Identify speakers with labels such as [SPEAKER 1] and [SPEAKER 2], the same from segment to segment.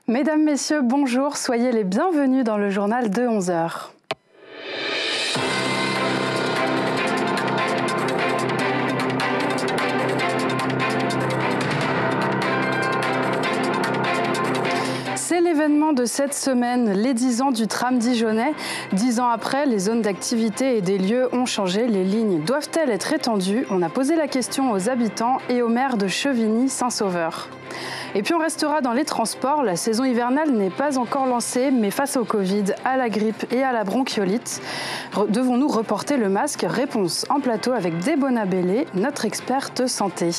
[SPEAKER 1] Mesdames, Messieurs, bonjour, soyez les bienvenus dans le journal de 11h. C'est l'événement de cette semaine, les 10 ans du tram dijonnais. 10 ans après, les zones d'activité et des lieux ont changé. Les lignes doivent-elles être étendues? On a posé la question aux habitants et au maire de Chevigny-Saint-Sauveur. Et puis on restera dans les transports. La saison hivernale n'est pas encore lancée, mais face au Covid, à la grippe et à la bronchiolite, devons-nous reporter le masque? Réponse en plateau avec Débona Bellé, notre experte santé.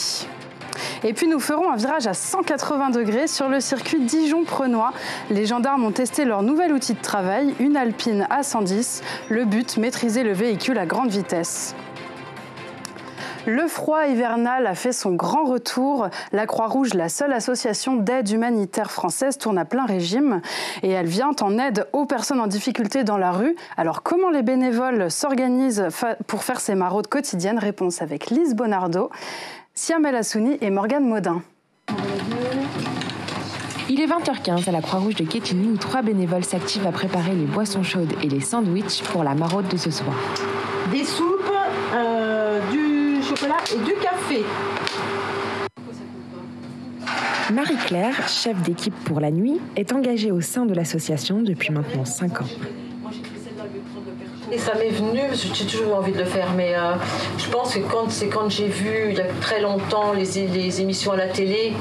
[SPEAKER 1] Et puis nous ferons un virage à 180 degrés sur le circuit Dijon-Prenois. Les gendarmes ont testé leur nouvel outil de travail, une Alpine A110. Le but, maîtriser le véhicule à grande vitesse. Le froid hivernal a fait son grand retour. La Croix-Rouge, la seule association d'aide humanitaire française, tourne à plein régime et elle vient en aide aux personnes en difficulté dans la rue. Alors comment les bénévoles s'organisent pour faire ces maraudes quotidiennes? Réponse avec Lise Bonardo, Siam El Hassouni et Morgane Maudin.
[SPEAKER 2] Il est 20h15 à la Croix-Rouge de Quetigny où 3 bénévoles s'activent à préparer les boissons chaudes et les sandwichs pour la maraude de ce soir.
[SPEAKER 3] Des soupes, du chocolat et du café.
[SPEAKER 2] Marie-Claire, chef d'équipe pour la nuit, est engagée au sein de l'association depuis maintenant 5 ans.
[SPEAKER 3] Et ça m'est venu, parce que j'ai toujours eu envie de le faire, mais je pense que c'est quand j'ai vu, il y a très longtemps, les émissions à la télé.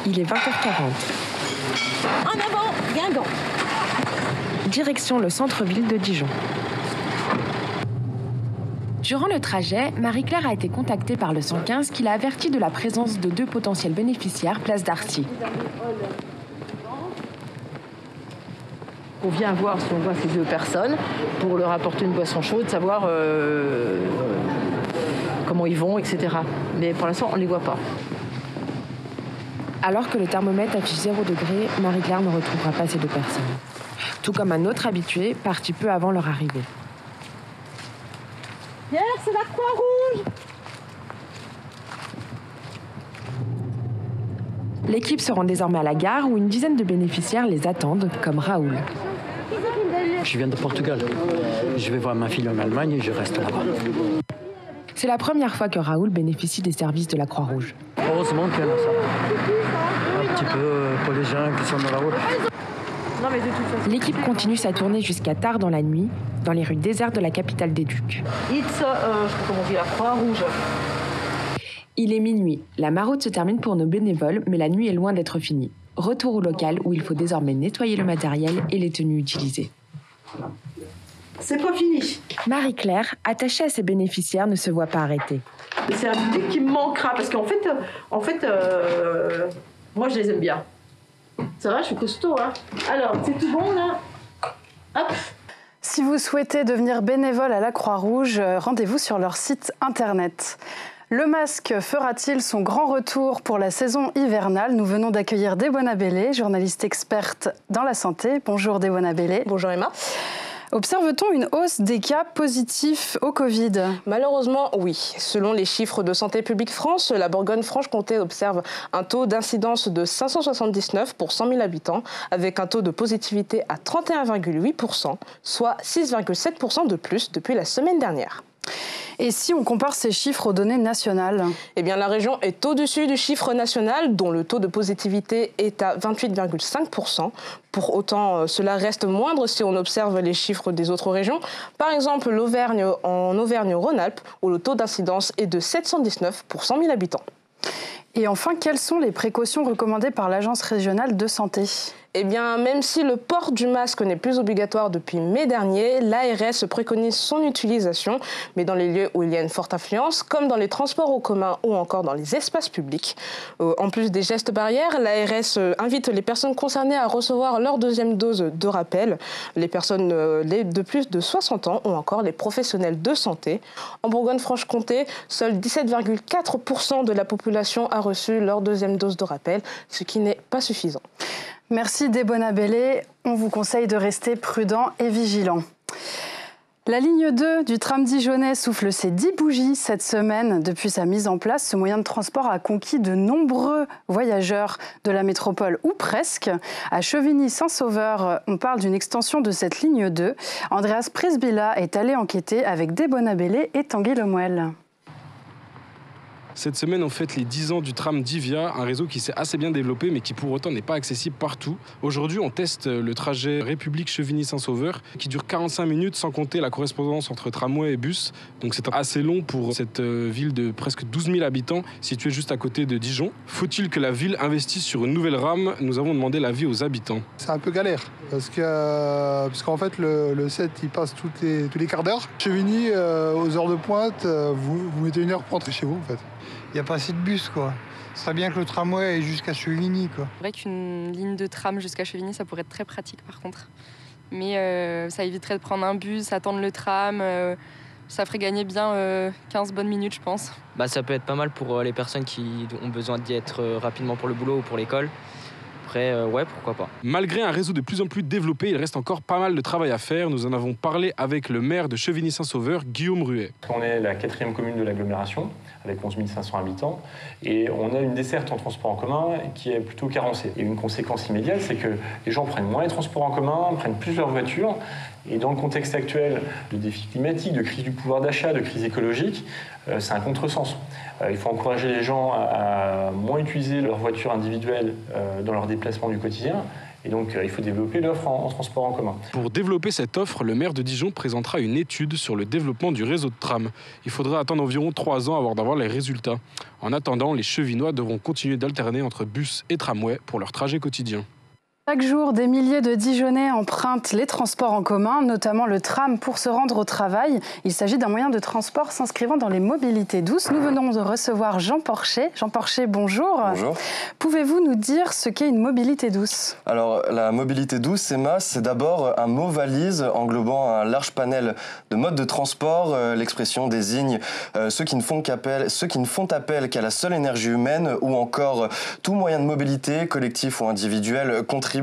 [SPEAKER 2] Il est 20h40.
[SPEAKER 3] En avant, Guingamp.
[SPEAKER 2] Direction le centre-ville de Dijon. Durant le trajet, Marie-Claire a été contactée par le 115 qui l'a avertie de la présence de 2 potentiels bénéficiaires place d'Arcy.
[SPEAKER 3] On vient voir si on voit ces 2 personnes pour leur apporter une boisson chaude, savoir comment ils vont, etc. Mais pour l'instant, on ne les voit pas.
[SPEAKER 2] Alors que le thermomètre affiche 0 degré, Marie-Claire ne retrouvera pas ces 2 personnes. Tout comme un autre habitué, parti peu avant leur arrivée.
[SPEAKER 3] Pierre, c'est la Croix-Rouge!
[SPEAKER 2] L'équipe se rend désormais à la gare où une dizaine de bénéficiaires les attendent, comme Raoul.
[SPEAKER 4] Je viens de Portugal. Je vais voir ma fille en Allemagne et je reste là-bas.
[SPEAKER 2] C'est la première fois que Raoul bénéficie des services de la Croix-Rouge.
[SPEAKER 4] Heureusement qu'il y en a ça. Un petit peu pour les gens qui sont dans la route.
[SPEAKER 3] Non, mais de toute façon.
[SPEAKER 2] L'équipe continue sa tournée jusqu'à tard dans la nuit, dans les rues désertes de la capitale des Ducs.
[SPEAKER 3] Je sais pas comment on dit, la Croix-Rouge.
[SPEAKER 2] Il est minuit. La maraude se termine pour nos bénévoles, mais la nuit est loin d'être finie. Retour au local où il faut désormais nettoyer le matériel et les tenues utilisées.
[SPEAKER 3] C'est pas fini.
[SPEAKER 2] Marie-Claire, attachée à ses bénéficiaires, ne se voit pas arrêter.
[SPEAKER 3] C'est un truc qui me manquera parce qu'en fait, moi je les aime bien. Ça va, je suis costaud, hein. Alors, c'est tout bon là? Hop.
[SPEAKER 1] Si vous souhaitez devenir bénévole à la Croix-Rouge, rendez-vous sur leur site internet. Le masque fera-t-il son grand retour pour la saison hivernale? Nous venons d'accueillir Débona Bellé, journaliste experte dans la santé. Bonjour Débona Bellé.
[SPEAKER 5] Bonjour Emma.
[SPEAKER 1] Observe-t-on une hausse des cas positifs au Covid?
[SPEAKER 5] Malheureusement, oui. Selon les chiffres de Santé publique France, la Bourgogne-Franche-Comté observe un taux d'incidence de 579 pour 100 000 habitants, avec un taux de positivité à 31,8%, soit 6,7% de plus depuis la semaine dernière.
[SPEAKER 1] Et si on compare ces chiffres aux données nationales?
[SPEAKER 5] Eh bien, la région est au-dessus du chiffre national, dont le taux de positivité est à 28,5%. Pour autant, cela reste moindre si on observe les chiffres des autres régions. Par exemple, l'Auvergne en Auvergne-Rhône-Alpes, où le taux d'incidence est de 719 pour 100 000 habitants.
[SPEAKER 1] Et enfin, quelles sont les précautions recommandées par l'Agence régionale de santé?
[SPEAKER 5] Eh bien, même si le port du masque n'est plus obligatoire depuis mai dernier, l'ARS préconise son utilisation, mais dans les lieux où il y a une forte affluence, comme dans les transports en commun ou encore dans les espaces publics. En plus des gestes barrières, l'ARS invite les personnes concernées à recevoir leur 2e dose de rappel, les personnes de plus de 60 ans ou encore les professionnels de santé. En Bourgogne-Franche-Comté, seuls 17,4% de la population a reçu leur 2e dose de rappel, ce qui n'est pas suffisant.
[SPEAKER 1] Merci Débona Bellé. On vous conseille de rester prudent et vigilant. La ligne 2 du tram dijonnais souffle ses 10 bougies cette semaine. Depuis sa mise en place, ce moyen de transport a conquis de nombreux voyageurs de la métropole, ou presque. À Chevigny-Saint-Sauveur, on parle d'une extension de cette ligne 2. Andreas Presbilla est allé enquêter avec Débona Bellé et Tanguy Lemuel.
[SPEAKER 6] Cette semaine, on fête les 10 ans du tram Divia, un réseau qui s'est assez bien développé mais qui pour autant n'est pas accessible partout. Aujourd'hui, on teste le trajet République-Chevigny-Saint-Sauveur qui dure 45 minutes sans compter la correspondance entre tramway et bus. Donc c'est assez long pour cette ville de presque 12 000 habitants située juste à côté de Dijon. Faut-il que la ville investisse sur une nouvelle rame? Nous avons demandé l'avis aux habitants.
[SPEAKER 7] C'est un peu galère parce qu'en fait le 7 il passe tous les quarts d'heure. Chevigny, aux heures de pointe, vous mettez 1 heure pour rentrer chez vous en fait. Il n'y a pas assez de bus, quoi. Ce serait bien que le tramway aille jusqu'à Chevigny, quoi.
[SPEAKER 8] C'est vrai qu'une ligne de tram jusqu'à Chevigny, ça pourrait être très pratique, par contre. Mais ça éviterait de prendre un bus, attendre le tram. Ça ferait gagner bien 15 bonnes minutes, je pense.
[SPEAKER 9] Ça peut être pas mal pour les personnes qui ont besoin d'y être rapidement pour le boulot ou pour l'école. Après, ouais, pourquoi pas.
[SPEAKER 6] Malgré un réseau de plus en plus développé, il reste encore pas mal de travail à faire. Nous en avons parlé avec le maire de Chevigny-Saint-Sauveur, Guillaume Ruet.
[SPEAKER 10] On est la 4e commune de l'agglomération, avec 11 500 habitants, et on a une desserte en transport en commun qui est plutôt carencée. Et une conséquence immédiate, c'est que les gens prennent moins les transports en commun, prennent plus leur voiture, et dans le contexte actuel de défis climatiques, de crise du pouvoir d'achat, de crise écologique, c'est un contresens. Il faut encourager les gens à moins utiliser leur voiture individuelle dans leurs déplacements du quotidien. Et donc, il faut développer l'offre en transport en commun.
[SPEAKER 6] Pour développer cette offre, le maire de Dijon présentera une étude sur le développement du réseau de tram. Il faudra attendre environ 3 ans avant d'avoir les résultats. En attendant, les Chevinois devront continuer d'alterner entre bus et tramway pour leur trajet quotidien.
[SPEAKER 1] Chaque jour, des milliers de Dijonnais empruntent les transports en commun, notamment le tram, pour se rendre au travail. Il s'agit d'un moyen de transport s'inscrivant dans les mobilités douces. Nous venons de recevoir Jean Porcher. Jean Porcher, bonjour.
[SPEAKER 11] Bonjour. Pouvez-vous
[SPEAKER 1] nous dire ce qu'est une mobilité douce?
[SPEAKER 11] Alors, la mobilité douce, Emma, c'est d'abord un mot valise englobant un large panel de modes de transport. L'expression désigne ceux qui ne font appel qu'à la seule énergie humaine ou encore tout moyen de mobilité, collectif ou individuel, contribuant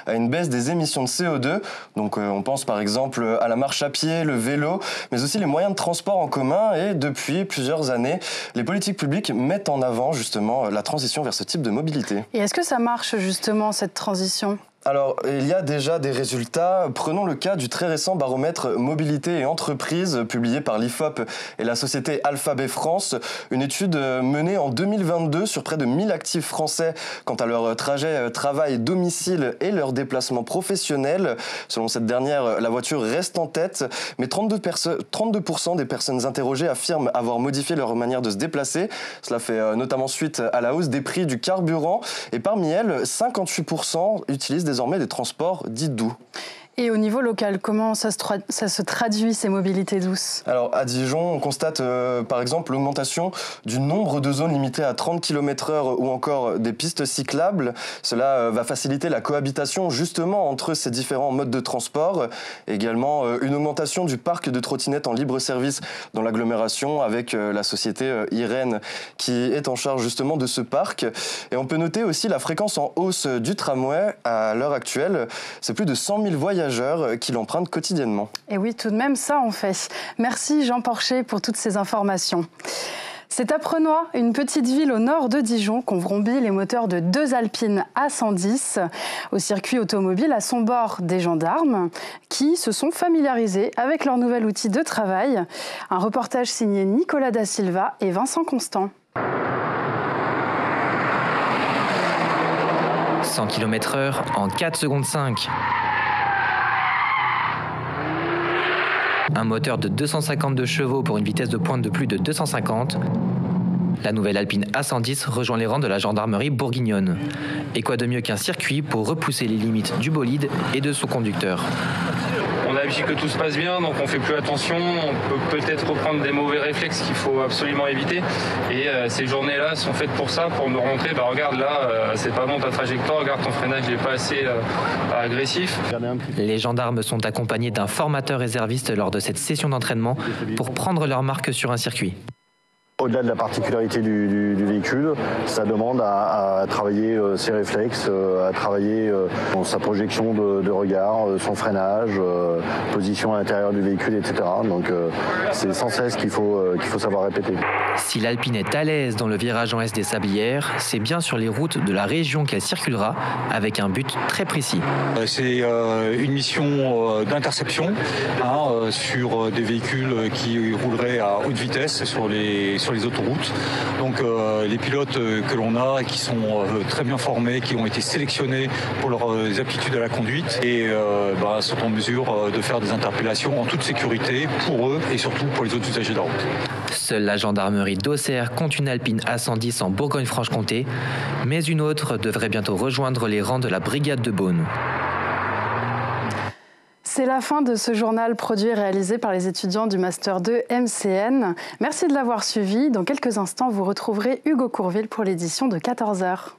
[SPEAKER 11] à une baisse des émissions de CO2. Donc on pense par exemple à la marche à pied, le vélo, mais aussi les moyens de transport en commun. Et depuis plusieurs années, les politiques publiques mettent en avant justement la transition vers ce type de mobilité.
[SPEAKER 1] Et est-ce que ça marche justement cette transition ?
[SPEAKER 11] Alors, il y a déjà des résultats. Prenons le cas du très récent baromètre Mobilité et Entreprises, publié par l'IFOP et la société Alphabet France. Une étude menée en 2022 sur près de 1000 actifs français quant à leur trajet travail-domicile et leurs déplacements professionnels. Selon cette dernière, la voiture reste en tête, mais 32% des personnes interrogées affirment avoir modifié leur manière de se déplacer. Cela fait notamment suite à la hausse des prix du carburant. Et parmi elles, 58% utilisent désormais des transports dits doux.
[SPEAKER 1] Et au niveau local, comment ça se traduit, ces mobilités douces?
[SPEAKER 11] Alors, à Dijon, on constate par exemple l'augmentation du nombre de zones limitées à 30 km/h ou encore des pistes cyclables. Cela va faciliter la cohabitation justement entre ces différents modes de transport. Également, une augmentation du parc de trottinettes en libre service dans l'agglomération avec la société Irène qui est en charge justement de ce parc. Et on peut noter aussi la fréquence en hausse du tramway. À l'heure actuelle, c'est plus de 100 000 voyageurs qui l'empruntent quotidiennement.
[SPEAKER 1] Et oui, tout de même, ça on fait. Merci Jean Porcher pour toutes ces informations. C'est à Prenois, une petite ville au nord de Dijon, qu'ont vrombi les moteurs de 2 Alpines A110. Au circuit automobile, à son bord, des gendarmes qui se sont familiarisés avec leur nouvel outil de travail. Un reportage signé Nicolas Da Silva et Vincent Constant.
[SPEAKER 12] 100 km/h en 4 secondes 5. Un moteur de 252 chevaux pour une vitesse de pointe de plus de 250. La nouvelle Alpine A110 rejoint les rangs de la gendarmerie bourguignonne. Et quoi de mieux qu'un circuit pour repousser les limites du bolide et de son conducteur.
[SPEAKER 13] On a vérifié que tout se passe bien, donc on fait plus attention. On peut peut-être reprendre des mauvais réflexes qu'il faut absolument éviter. Et ces journées-là sont faites pour ça, pour nous montrer, regarde là, c'est pas bon ta trajectoire, regarde ton freinage n'est pas assez agressif.
[SPEAKER 12] Les gendarmes sont accompagnés d'un formateur réserviste lors de cette session d'entraînement pour prendre leur marque sur un circuit.
[SPEAKER 14] Au-delà de la particularité du véhicule, ça demande à travailler ses réflexes, à travailler sa projection de regard, son freinage, position à l'intérieur du véhicule, etc. Donc c'est sans cesse qu'il faut savoir répéter.
[SPEAKER 12] Si l'Alpine est à l'aise dans le virage en S des Sablières, c'est bien sur les routes de la région qu'elle circulera avec un but très précis.
[SPEAKER 15] C'est une mission d'interception sur des véhicules qui rouleraient à haute vitesse sur les autoroutes. Donc les pilotes que l'on a qui sont très bien formés, qui ont été sélectionnés pour leurs aptitudes à la conduite et sont en mesure de faire des interpellations en toute sécurité pour eux et surtout pour les autres usagers de la route.
[SPEAKER 12] Seule la gendarmerie d'Auxerre compte une Alpine A110 en Bourgogne-Franche-Comté, mais une autre devrait bientôt rejoindre les rangs de la brigade de Beaune.
[SPEAKER 1] C'est la fin de ce journal produit et réalisé par les étudiants du Master 2 MCN. Merci de l'avoir suivi. Dans quelques instants, vous retrouverez Hugo Courville pour l'édition de 14h.